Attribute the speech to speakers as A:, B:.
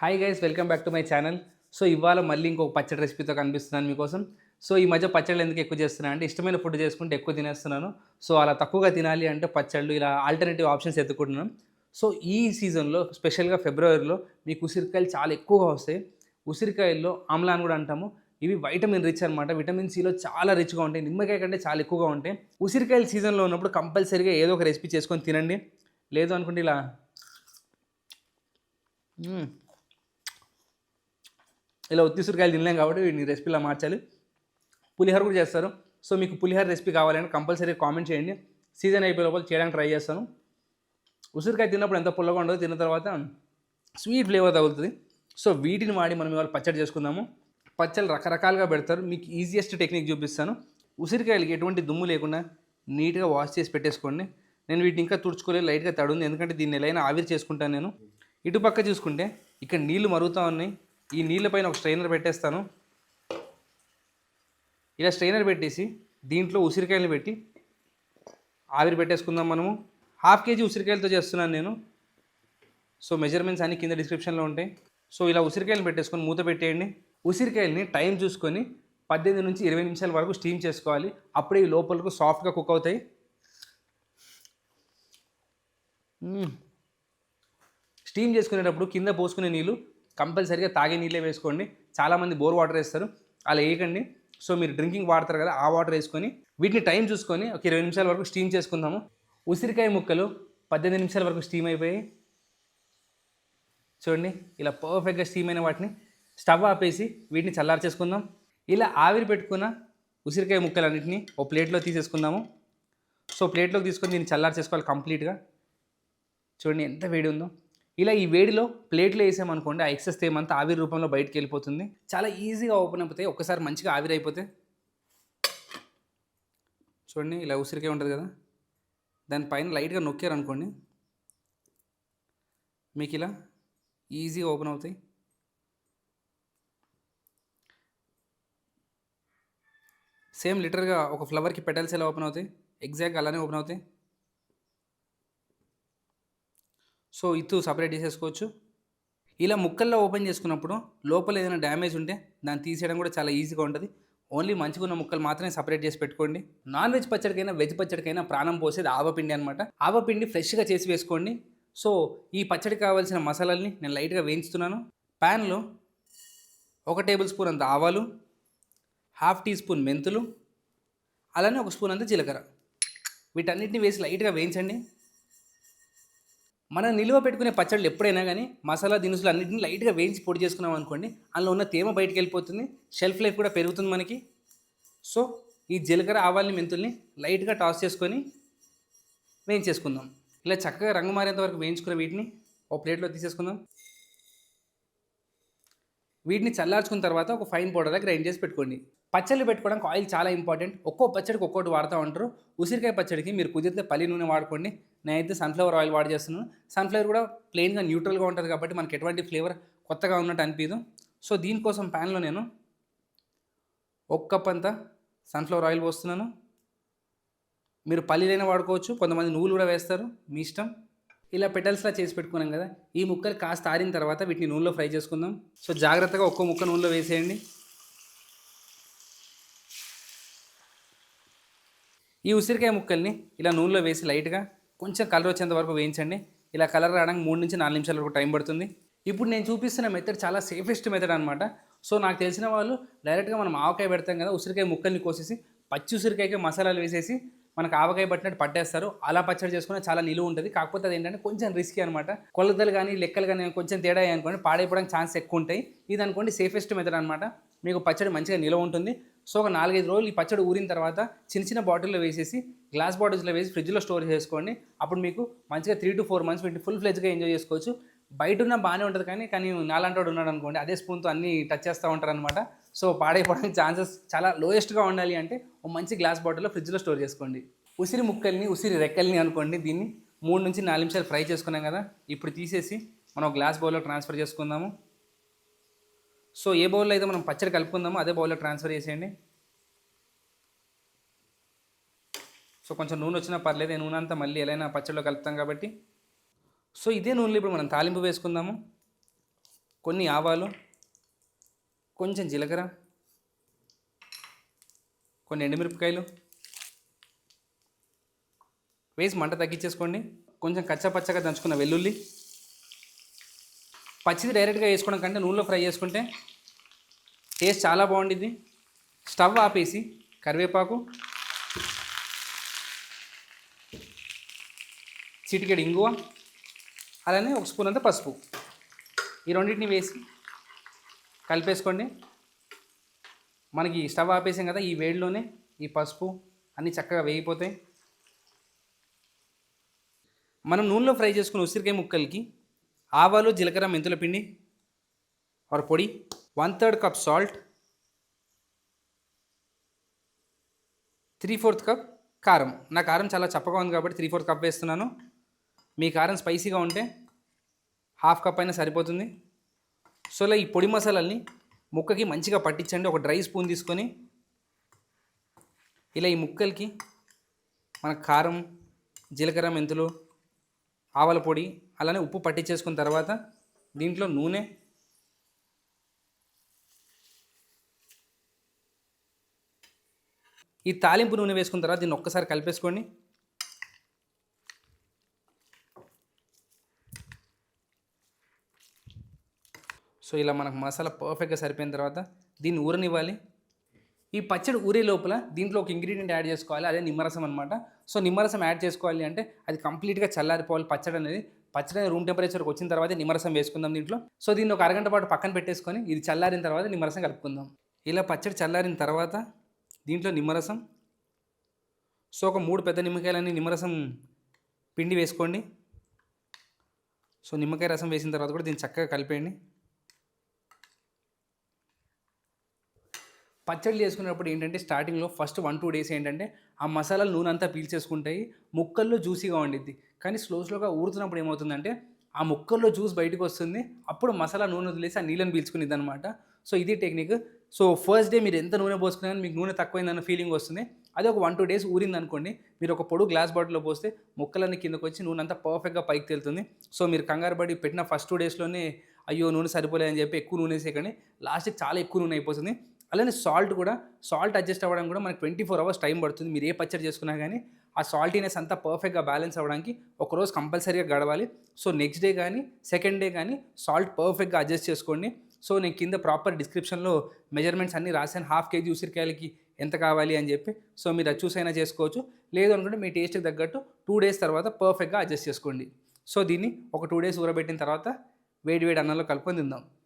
A: Hi guys, welcome back to my channel. So ఇవాళ మళ్ళీ ఇంకొక పచ్చడి రెసిపీతో కనిపిస్తున్నాను మీకోసం. సో ఈ మధ్య పచ్చళ్ళు ఎందుకు ఎక్కువ చేస్తున్నాను అంటే ఇష్టమైన ఫుడ్ చేసుకుంటే ఎక్కువ తినేస్తున్నాను. సో అలా తక్కువగా తినాలి అంటే పచ్చళ్ళు ఇలా ఆల్టర్నేటివ్ ఆప్షన్స్ ఎత్తుకుంటున్నాను. సో ఈ సీజన్లో స్పెషల్గా ఫిబ్రవరిలో మీకు ఉసిరికాయలు చాలా ఎక్కువగా వస్తాయి. ఉసిరికాయల్లో ఆమ్లా అని కూడా అంటాము. ఇవి వైటమిన్ రిచ్ అనమాట. విటమిన్ సిలో చాలా రిచ్గా ఉంటాయి. నిమ్మకాయ కంటే చాలా ఎక్కువగా ఉంటాయి. ఉసిరికాయల సీజన్లో ఉన్నప్పుడు కంపల్సరీగా ఏదో ఒక రెసిపీ చేసుకొని తినండి. లేదు అనుకుంటే ఇలా ఇలా ఉత్తి ఉసిరికాయలు తినలేం కాబట్టి వీటిని రెసిపీలా మార్చాలి. పులిహోర కూడా చేస్తారు. సో మీకు పులిహోర రెసిపీ కావాలంటే కంపల్సరీ కామెంట్ చేయండి. సీజన్ అయిపోయే లోపల చేయడానికి ట్రై చేస్తాను. ఉసిరికాయ తిన్నప్పుడు ఎంత పుల్లగా ఉండదో తిన్న తర్వాత స్వీట్ ఫ్లేవర్ తగులుతుంది. సో వీటిని వాడి మనం ఇవాళ పచ్చడి చేసుకుందాము. పచ్చళ్ళు రకరకాలుగా పెడతారు. మీకు ఈజియెస్ట్ టెక్నిక్ చూపిస్తాను. ఉసిరికాయలకి ఎటువంటి దుమ్ము లేకుండా నీట్గా వాష్ చేసి పెట్టేసుకోండి. నేను వీటిని ఇంకా తుడుచుకోలేదు, లైట్గా తడుంది, ఎందుకంటే దీన్ని ఎలాగైనా ఆవిరి చేసుకుంటాను నేను. ఇటుపక్క చూసుకుంటే ఇక్కడ నీళ్లు మరుగుతూ ఉన్నాయి. ఈ నీళ్ళపైన ఒక స్ట్రైనర్ పెట్టేస్తాను. ఇలా స్ట్రైనర్ పెట్టేసి దీంట్లో ఉసిరికాయలు పెట్టి ఆవిరి పెట్టేసుకుందాం మనము. 1/2 kg ఉసిరికాయలతో చేస్తున్నాను నేను. సో మెజర్మెంట్స్ అన్ని కింద డిస్క్రిప్షన్లో ఉంటాయి. సో ఇలా ఉసిరికాయలు పెట్టేసుకొని మూత పెట్టేయండి. ఉసిరికాయలని టైం చూసుకొని 18 నుంచి 20 నిమిషాల వరకు స్టీమ్ చేసుకోవాలి. అప్పుడే ఈ లోపలకు సాఫ్ట్గా కుక్ అవుతాయి. స్టీమ్ చేసుకునేటప్పుడు కింద పోసుకునే నీళ్ళు కంపల్సరీగా తాగే నీళ్ళే వేసుకోండి. చాలామంది బోర్ వాటర్ వేస్తారు, అలా వేయకండి. సో మీరు డ్రింకింగ్ వాడతారు కదా, ఆ వాటర్ వేసుకొని వీటిని టైం చూసుకొని ఒక 20 నిమిషాల వరకు స్టీమ్ చేసుకుందాము. ఉసిరికాయ ముక్కలు 18 నిమిషాల వరకు స్టీమ్ అయిపోయి చూడండి, ఇలా పర్ఫెక్ట్గా స్టీమ్ అయిన వాటిని స్టవ్ ఆపేసి వీటిని చల్లారి చేసుకుందాం. ఇలా ఆవిరి పెట్టుకున్న ఉసిరికాయ ముక్కలన్నింటినీ ఒక ప్లేట్లో తీసేసుకుందాము. సో ప్లేట్లోకి తీసుకొని దీన్ని చల్లారి చేసుకోవాలి కంప్లీట్గా. చూడండి ఎంత వేడి ఉందో. ఇలా ఈ వేడిలో ప్లేట్లో వేసామనుకోండి, ఆ ఎక్సెస్ తేమంతా ఆవిరి రూపంలో బయటకు వెళ్ళిపోతుంది. చాలా ఈజీగా ఓపెన్ అయిపోతాయి ఒక్కసారి మంచిగా ఆవిరి అయిపోతే. చూడండి ఇలా ఉసిరికాయ ఉంటుంది కదా, దానిపైన లైట్గా నొక్కారు అనుకోండి, మీకు ఇలా ఈజీగా ఓపెన్ అవుతాయి. సేమ్ లిటరల్గా ఒక ఫ్లవర్కి పెటల్స్ ఎలా ఓపెన్ అవుతాయి, ఎగ్జాక్ట్గా అలానే ఓపెన్ అవుతాయి. సో ఇత్తు సపరేట్ చేసేసుకోవచ్చు. ఇలా ముక్కల్లో ఓపెన్ చేసుకున్నప్పుడు లోపల ఏదైనా డ్యామేజ్ ఉంటే దాన్ని తీసేయడం కూడా చాలా ఈజీగా ఉంటుంది. ఓన్లీ మంచిగా ఉన్న ముక్కలు మాత్రమే సపరేట్ చేసి పెట్టుకోండి. నాన్ వెజ్ పచ్చడికైనా వెజ్ పచ్చడికైనా ప్రాణం పోసేది ఆవపిండి అనమాట. ఆవపిండి ఫ్రెష్గా చేసి వేసుకోండి. సో ఈ పచ్చడికి కావాల్సిన మసాలాల్ని నేను లైట్గా వేయించుతున్నాను. ప్యాన్లో 1 టేబుల్ స్పూన్ అంత ఆవాలు, 1/2 టీ స్పూన్ మెంతులు, అలానే 1 స్పూన్ అంత జీలకర్ర, వీటన్నిటిని వేసి లైట్గా వేయించండి. మనం నిలువ పెట్టుకునే పచ్చళ్ళు ఎప్పుడైనా కానీ మసాలా దినుసులు అన్నింటినీ లైట్గా వేయించి పొడి చేసుకున్నాం అనుకోండి, అందులో ఉన్న తేమ బయటికి వెళ్ళిపోతుంది, షెల్ఫ్ లైఫ్ కూడా పెరుగుతుంది మనకి. సో ఈ జీలకర్ర ఆవాల్ని మెంతుల్ని లైట్గా టాస్ చేసుకొని వేయించేసుకుందాం. ఇలా చక్కగా రంగు మారేంత వరకు వేయించుకున్న వీటిని ఒక ప్లేట్లో తీసేసుకుందాం. వీటిని చల్లార్చుకున్న తర్వాత ఒక ఫైన్ పౌడర్గా గ్రైండ్ చేసి పెట్టుకోండి. పచ్చళ్ళు పెట్టుకోవడానికి ఆయిల్ చాలా ఇంపార్టెంట్. ఒక్కో పచ్చడికి ఒక్కోటి వాడుతూ ఉంటారు. ఉసిరికాయ పచ్చడికి మీరు కుదిరితే పల్లి నూనె వాడుకోండి. నేనైతే సన్ఫ్లవర్ ఆయిల్ వాడి చేస్తున్నాను. సన్ఫ్లవర్ కూడా ప్లెయిన్గా న్యూట్రల్గా ఉంటుంది కాబట్టి మనకి ఎటువంటి ఫ్లేవర్ కొత్తగా ఉన్నట్టు అనిపించదు. సో దీనికోసం ప్యాన్లో నేను 1 కప్ అంతా సన్ఫ్లవర్ ఆయిల్ పోస్తున్నాను. మీరు పల్లీలైనా వాడుకోవచ్చు, కొంతమంది నువ్వులు కూడా వేస్తారు, మీ ఇష్టం. ఇలా పెటల్స్లా చేసి పెట్టుకున్నాం కదా, ఈ ముక్కలు కాస్త ఆరిన తర్వాత వీటిని నూనెలో ఫ్రై చేసుకుందాం. సో జాగ్రత్తగా ఒక్కో ముక్క నూనెలో వేసేయండి. ఈ ఉసిరికాయ ముక్కల్ని ఇలా నూనెలో వేసి లైట్గా కొంచెం కలర్ వచ్చేంత వరకు వేయించండి. ఇలా కలర్ రావడానికి 3 నుంచి 4 నిమిషాల వరకు టైం పడుతుంది. ఇప్పుడు నేను చూపిస్తున్న మెథడ్ చాలా సేఫెస్ట్ మెథడ్ అనమాట. సో నాకు తెలిసిన వాళ్ళు డైరెక్ట్గా మనం ఆవకాయ పెడతాం కదా, ఉసిరికాయ ముక్కల్ని కోసేసి పచ్చి ఉసిరికాయకి మసాలాలు వేసేసి మనకు ఆవకాయ పట్టినట్టు పట్టేస్తారు. అలా పచ్చడి చేసుకున్న చాలా నిలువ ఉంటుంది. కాకపోతే అది ఏంటంటే కొంచెం రిస్కీ అనమాట. కొలతలు కానీ లెక్కలు కానీ కొంచెం తేడా అనుకోండి పాడైపోవడానికి ఛాన్స్ ఎక్కువ ఉంటాయి. ఇది అనుకోండి సేఫెస్ట్ మెథడ్ అనమాట. మీకు పచ్చడి మంచిగా నిలవ ఉంటుంది. సో ఒక 4-5 రోజులు ఈ పచ్చడి ఊరిన తర్వాత చిన్న చిన్న బాటిల్లో వేసేసి గ్లాస్ బాటిల్స్లో వేసి ఫ్రిడ్జ్లో స్టోర్ చేసుకోండి. అప్పుడు మీకు మంచిగా 3 to 4 months వీటిని ఫుల్ ఫ్లెజ్గా ఎంజాయ్ చేసుకోవచ్చు. బయట ఉన్న బాగానే ఉంటుంది, కానీ నాలంటోడు ఉన్నాడు అనుకోండి, అదే స్పూన్తో అన్నీ టచ్ చేస్తూ ఉంటారు అనమాట. సో పాడైపోవడానికి ఛాన్సెస్ చాలా లోయెస్ట్గా ఉండాలి అంటే ఒక మంచి గ్లాస్ బాటిల్లో ఫ్రిడ్జ్లో స్టోర్ చేసుకోండి. ఉసిరి ముక్కల్ని ఉసిరి రెక్కల్ని అనుకోండి, దీన్ని 3 నుంచి 4 నిమిషాలు ఫ్రై చేసుకున్నాం కదా, ఇప్పుడు తీసేసి మనం గ్లాస్ బౌల్లో ట్రాన్స్ఫర్ చేసుకుందాము. సో ఏ బౌల్లో అయితే మనం పచ్చడి కలుపుకుందామో అదే బౌల్లో ట్రాన్స్ఫర్ చేసేయండి. సో కొంచెం నూనె వచ్చినా పర్లేదు, నూనె అంతా మళ్ళీ ఎలా పచ్చడిలో కలుపుతాం కాబట్టి. సో ఇదే నూనెలో ఇప్పుడు మనం తాలింపు వేసుకుందాము. కొన్ని ఆవాలు, కొంచెం జీలకర్ర, కొన్ని ఎండుమిరపకాయలు వేసి మంట తగ్గించేసుకోండి. కొంచెం కచ్చపచ్చగా దంచుకున్న వెల్లుల్లి, పచ్చిది డైరెక్ట్గా వేసుకోవడం కంటే నూనెలో ఫ్రై చేసుకుంటే టేస్ట్ చాలా బాగుండిద్ది. స్టవ్ ఆపేసి కరివేపాకు, చిటికెడు ఇంగువ, అలానే ఒక స్పూన్ అంత పసుపు, ఈ రెండింటిని వేసి కలిపేసుకోండి. మనకి స్టవ్ ఆపేసాం కదా, ఈ వేడిలోనే ఈ పసుపు అన్నీ చక్కగా వేగిపోతాయి. మనం నూనెలో ఫ్రై చేసుకున్న ఉసిరికాయ ముక్కలకి ఆవాలు, జీలకర్ర, మెంతుల పిండి ఆర్ పొడి, 1/3 కప్ సాల్ట్, 3/4 కప్ కారం. నా కారం చాలా చప్పగా ఉంది కాబట్టి 3/4 కప్ వేస్తున్నాను. మీ కారం స్పైసీగా ఉంటే 1/2 కప్ అయినా సరిపోతుంది. సో ఇలా ఈ పొడి మసాలాల్ని ముక్కకి మంచిగా పట్టించండి. ఒక డ్రై స్పూన్ తీసుకొని ఇలా ఈ ముక్కలకి మన కారం, జీలకర్ర, మెంతులు, ఆవాల పొడి, అలానే ఉప్పు పట్టించేసుకున్న తర్వాత దీంట్లో నూనె, ఈ తాలింపు నూనె వేసుకున్న తర్వాత దీన్ని ఒక్కసారి కలిపేసుకోండి. సో ఇలా మనకు మసాలా పర్ఫెక్ట్గా సరిపోయిన తర్వాత దీన్ని ఊరనివ్వాలి. ఈ పచ్చడి ఊరే లోపల దీంట్లో ఒక ఇంగ్రీడియంట్ యాడ్ చేసుకోవాలి, అదే నిమ్మరసం అనమాట. సో నిమ్మరసం యాడ్ చేసుకోవాలి అంటే అది కంప్లీట్గా చల్లారిపోవాలి పచ్చడి అనేది. పచ్చడి రూమ్ టెంపరేచర్కి వచ్చిన తర్వాత నిమ్మరసం వేసుకుందాం దీంట్లో. సో దీన్ని ఒక అరగంట పాటు పక్కన పెట్టేసుకొని ఇది చల్లారిన తర్వాత నిమ్మరసం కలుపుకుందాం. ఇలా పచ్చడి చల్లారిన తర్వాత దీంట్లో నిమ్మరసం, సో ఒక 3 పెద్ద నిమ్మకాయలని నిమ్మరసం పిండి వేసుకోండి. సో నిమ్మకాయ రసం వేసిన తర్వాత కూడా దీన్ని చక్కగా కలిపేయండి. పచ్చళ్ళు చేసుకునేటప్పుడు ఏంటంటే స్టార్టింగ్లో ఫస్ట్ 1-2 డేస్ ఏంటంటే ఆ మసాలాలు నూనె అంతా పీల్చేసుకుంటాయి, ముక్కల్లో జ్యూసీగా ఉండిద్ది. కానీ స్లోగా ఊరుతున్నప్పుడు ఏమవుతుందంటే ఆ ముక్కల్లో జ్యూస్ బయటకు వస్తుంది, అప్పుడు మసాలా నూనె వదిలేసి ఆ నీళ్ళని పీల్చుకునేది అనమాట. సో ఇది టెక్నిక్. సో ఫస్ట్ డే మీరు ఎంత నూనె పోసుకున్నా మీకు నూనె తక్కువైందన్న ఫీలింగ్ వస్తుంది. అదే ఒక 1-2 డేస్ ఊరింది అనుకోండి, మీరు ఒక పొడు గ్లాస్ బాటిల్లో పోస్తే ముక్కలన్నీ కిందకు వచ్చి నూనె అంతా పర్ఫెక్ట్గా పైకి తేలుతుంది. సో మీరు కంగారు పడి పెట్టిన ఫస్ట్ 2 డేస్లోనే అయ్యో నూనె సరిపోలేదని చెప్పి ఎక్కువ నూనె వేసేయకండి, లాస్ట్కి చాలా ఎక్కువ నూనె అయిపోతుంది. అలానే సాల్ట్ అడ్జస్ట్ అవ్వడం కూడా మనకి 24 అవర్స్ టైం పడుతుంది. మీరు ఏ పచ్చడి చేసుకున్నా కానీ ఆ సాల్టీనెస్ అంతా పర్ఫెక్ట్గా బ్యాలెన్స్ అవ్వడానికి ఒకరోజు కంపల్సరీగా గడవాలి. సో నెక్స్ట్ డే కానీ సెకండ్ డే కానీ సాల్ట్ పర్ఫెక్ట్గా అడ్జస్ట్ చేసుకోండి. సో నేను కింద ప్రాపర్ డిస్క్రిప్షన్లో మెజర్మెంట్స్ అన్నీ రాశాను, 1/2 కేజీ ఉసిరికాయలకి ఎంత కావాలి అని చెప్పి. సో మీరు అది చూసైనా చేసుకోవచ్చు, లేదు అనుకుంటే మీ టేస్ట్కి తగ్గట్టు 2 డేస్ తర్వాత పర్ఫెక్ట్గా అడ్జస్ట్ చేసుకోండి. సో దీన్ని ఒక 2 డేస్ ఊరబెట్టిన తర్వాత వేడి వేడి అన్నంలో కలుపుకొని తిందాం.